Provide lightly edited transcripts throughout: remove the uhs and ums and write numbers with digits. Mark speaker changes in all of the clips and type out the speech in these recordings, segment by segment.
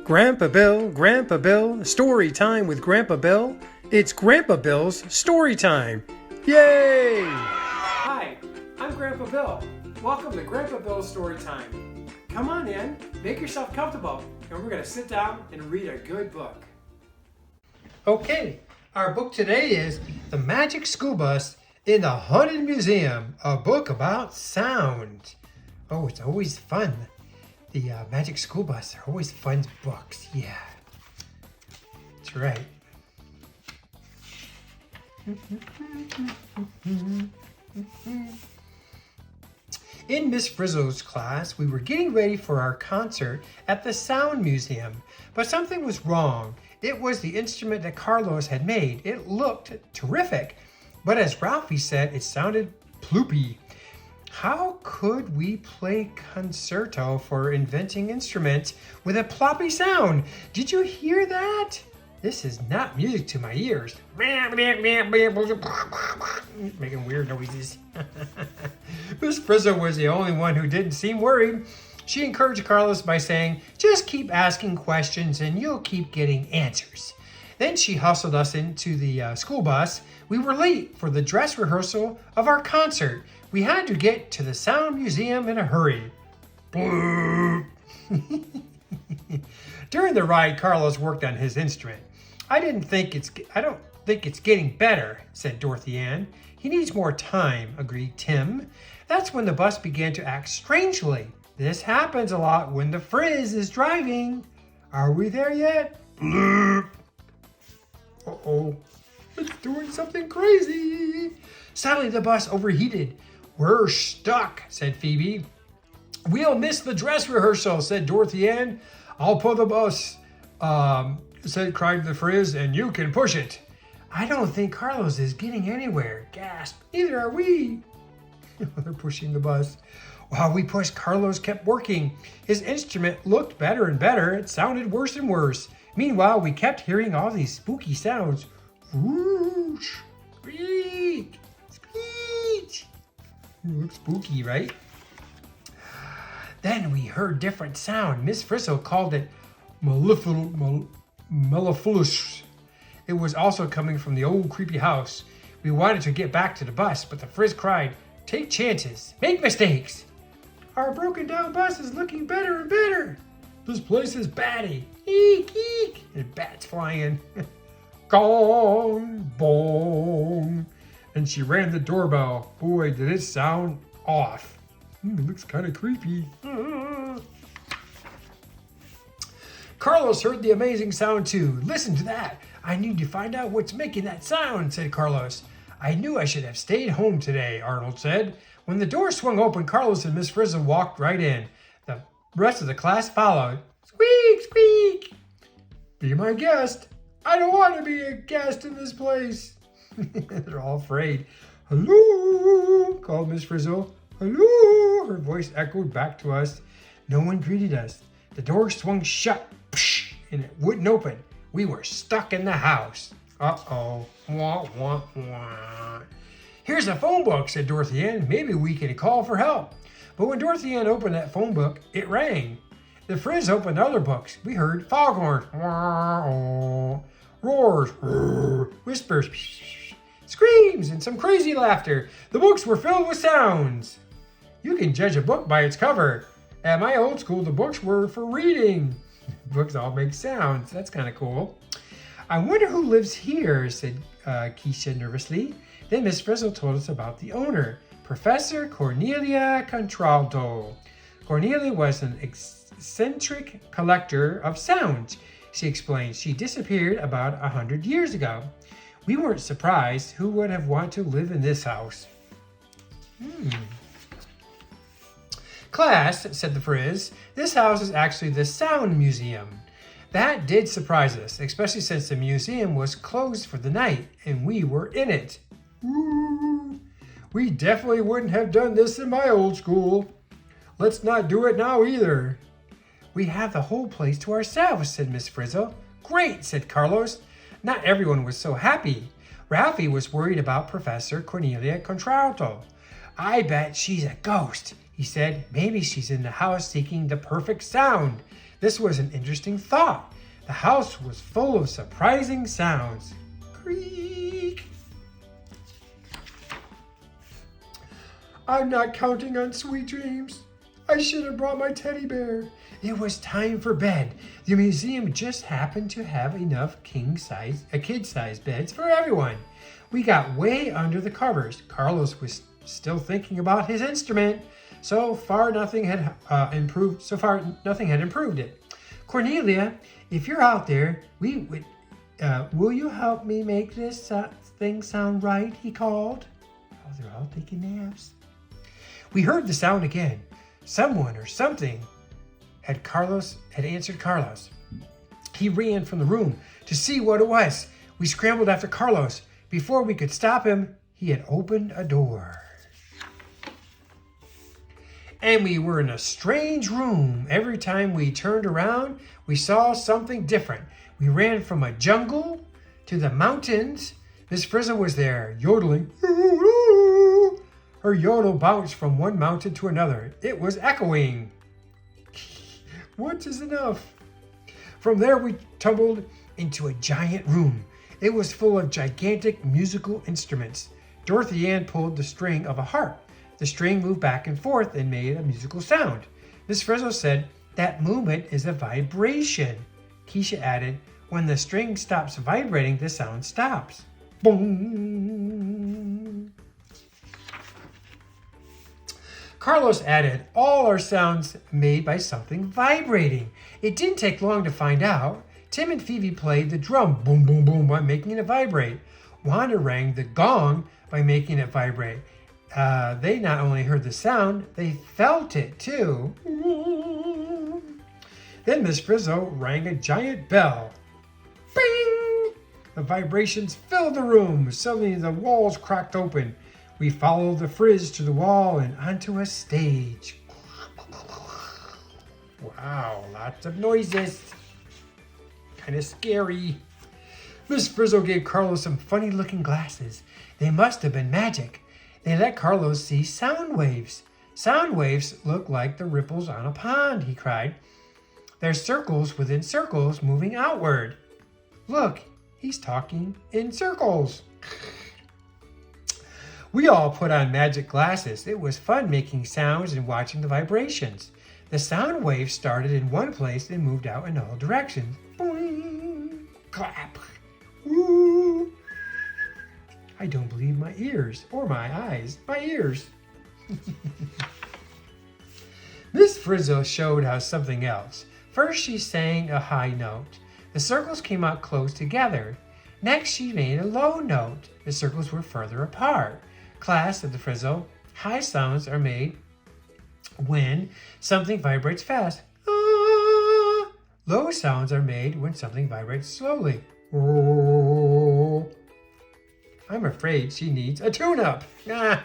Speaker 1: Grandpa Bill, story time with Grandpa Bill. It's Grandpa Bill's story time. Yay! Hi, I'm Grandpa Bill. Welcome to Grandpa Bill's story time. Come on in, make yourself comfortable, and we're going to sit down and read a good book. Okay, our book today is The Magic School Bus in the Haunted Museum, a book about sound. Oh, it's always fun. The Magic School Bus are always fun books. Yeah, that's right. In Miss Frizzle's class, we were getting ready for our concert at the Sound Museum, but something was wrong. It was the instrument that Carlos had made. It looked terrific, but as Ralphie said, it sounded ploopy. How could we play concerto for inventing instruments with a ploppy sound? Did you hear that? This is not music to my ears. Making weird noises. Miss Frizzle was the only one who didn't seem worried. She encouraged Carlos by saying, "Just keep asking questions and you'll keep getting answers." Then she hustled us into the school bus. We were late for the dress rehearsal of our concert. We had to get to the Sound Museum in a hurry. During the ride, Carlos worked on his instrument. I don't think it's getting better," said Dorothy Ann. "He needs more time," agreed Tim. That's when the bus began to act strangely. This happens a lot when the Frizz is driving. Are we there yet? Bloop. Uh-oh, it's doing something crazy. Suddenly the bus overheated. "We're stuck," said Phoebe. "We'll miss the dress rehearsal," said Dorothy Ann. "I'll pull the bus," cried the Frizz, "and you can push it." "I don't think Carlos is getting anywhere," gasped. "Neither are we." They're pushing the bus. While we pushed, Carlos kept working. His instrument looked better and better. It sounded worse and worse. Meanwhile, we kept hearing all these spooky sounds. Whoosh, squeak, squeak. It looks spooky, right? Then we heard different sound. Miss Frizzle called it mellifluous. It was also coming from the old creepy house. We wanted to get back to the bus, but the Frizz cried, "Take chances, make mistakes." "Our broken down bus is looking better and better." "This place is batty." Eek, eek. There's bats flying. Gong, bong. And she rang the doorbell. Boy, did it sound off. It looks kind of creepy. Carlos heard the amazing sound too. "Listen to that. I need to find out what's making that sound," said Carlos. "I knew I should have stayed home today," Arnold said. When the door swung open, Carlos and Miss Frizzle walked right in. The rest of the class followed. Squeak, squeak. "Be my guest." "I don't want to be a guest in this place." They're all afraid. "Hello," called Miss Frizzle. "Hello." Her voice echoed back to us. No one greeted us. The door swung shut, and it wouldn't open. We were stuck in the house. Uh-oh. Wah, wah, wah. "Here's a phone book," said Dorothy Ann. "Maybe we can call for help." But when Dorothy Ann opened that phone book, it rang. The Frizz opened other books. We heard foghorns, roars, whispers, screams, and some crazy laughter. The books were filled with sounds. You can judge a book by its cover. At my old school, the books were for reading. Books all make sounds. That's kind of cool. "I wonder who lives here," said Keisha nervously. Then Miss Frizzle told us about the owner, Professor Cornelia Contralto. Cornelia was an eccentric collector of sounds. She explained she disappeared about 100 years ago. We weren't surprised. Who would have wanted to live in this house? "Class," said the Frizz, "this house is actually the Sound Museum." That did surprise us, especially since the museum was closed for the night and we were in it. Woo! We definitely wouldn't have done this in my old school. Let's not do it now either. "We have the whole place to ourselves," said Miss Frizzle. "Great," said Carlos. Not everyone was so happy. Ralphie was worried about Professor Cornelia Contralto. "I bet she's a ghost. He said maybe she's in the house seeking the perfect sound. This was an interesting thought. The house was full of surprising sounds. Creak. I'm not counting on sweet dreams. I should have brought my teddy bear. It was time for bed. The museum just happened to have enough kid-size beds for everyone. We got way under the covers. Carlos was still thinking about his instrument. So far, nothing had improved it. Cornelia, if you're out there, will you help me make this thing sound right? He called. Oh, they're all taking naps. We heard the sound again. Someone or something had answered Carlos. He ran from the room to see what it was. We scrambled after Carlos. Before we could stop him, he had opened a door. And we were in a strange room. Every time we turned around, we saw something different. We ran from a jungle to the mountains. Miss Frizzle was there, yodeling. Her yodel bounced from one mountain to another. It was echoing. Once is enough. From there, we tumbled into a giant room. It was full of gigantic musical instruments. Dorothy Ann pulled the string of a harp. The string moved back and forth and made a musical sound. Miss Frizzle said, that movement is a vibration. Keisha added, when the string stops vibrating, the sound stops. Boom. Carlos added, all are sounds made by something vibrating. It didn't take long to find out. Tim and Phoebe played the drum, boom, boom, boom, by making it vibrate. Wanda rang the gong by making it vibrate. They not only heard the sound, they felt it too. Then Miss Frizzle rang a giant bell. Bing! The vibrations filled the room. Suddenly the walls cracked open. We followed the frizz to the wall and onto a stage. Wow, lots of noises. Kind of scary. Miss Frizzle gave Carlos some funny-looking glasses. They must have been magic. They let Carlos see sound waves. Sound waves look like the ripples on a pond, he cried. They're circles within circles moving outward. Look, he's talking in circles. We all put on magic glasses. It was fun making sounds and watching the vibrations. The sound waves started in one place and moved out in all directions. Boing, clap, woo. I don't believe my ears or my eyes. My ears. Miss Frizzle showed us something else. First, she sang a high note. The circles came out close together. Next, she made a low note. The circles were further apart. Class, said the Frizzle, high sounds are made when something vibrates fast. Ah. Low sounds are made when something vibrates slowly. Oh. I'm afraid she needs a tune-up. Ah.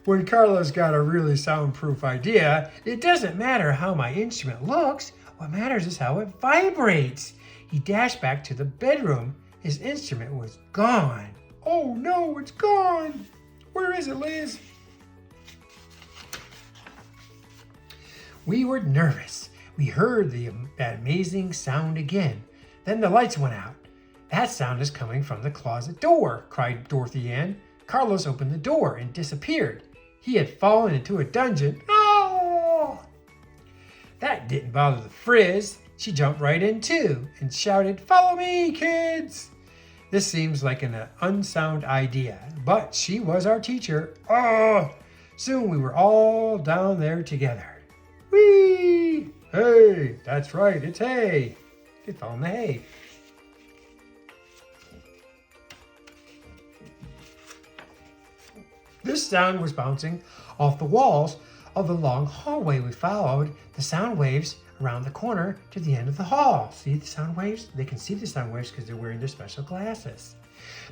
Speaker 1: When Carlos got a really soundproof idea, it doesn't matter how my instrument looks. What matters is how it vibrates. He dashed back to the bedroom. His instrument was gone. Oh no, it's gone. Where is it, Liz? We were nervous. We heard that amazing sound again. Then the lights went out. That sound is coming from the closet door, cried Dorothy Ann. Carlos opened the door and disappeared. He had fallen into a dungeon. Oh! That didn't bother the Frizz. She jumped right in too and shouted, "Follow me, kids!" This seems like an unsound idea, but she was our teacher. Oh! Soon we were all down there together. Whee! Hey, that's right, it's hay. Get found the hay. This sound was bouncing off the walls of the long hallway. We followed the sound waves around the corner to the end of the hall. See the sound waves? They can see the sound waves because they're wearing their special glasses.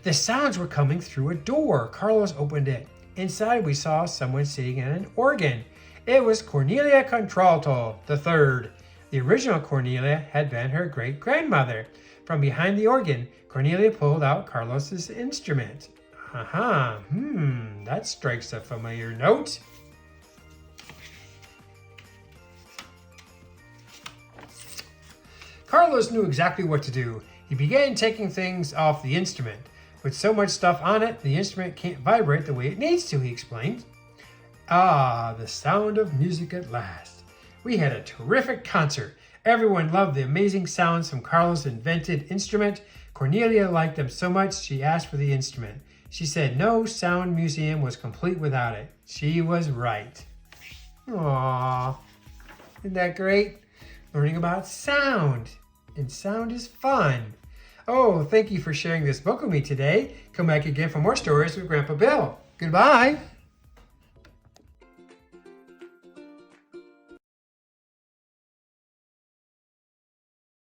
Speaker 1: The sounds were coming through a door. Carlos opened it. Inside, we saw someone sitting at an organ. It was Cornelia Contralto III. The original Cornelia had been her great-grandmother. From behind the organ, Cornelia pulled out Carlos's instrument. That strikes a familiar note. Carlos knew exactly what to do. He began taking things off the instrument. With so much stuff on it, the instrument can't vibrate the way it needs to, he explained. Ah, the sound of music at last. We had a terrific concert. Everyone loved the amazing sounds from Carlos' invented instrument. Cornelia liked them so much she asked for the instrument. She said no sound museum was complete without it. She was right. Aww, isn't that great? Learning about sound. And sound is fun. Oh, thank you for sharing this book with me today. Come back again for more stories with Grandpa Bill. Goodbye.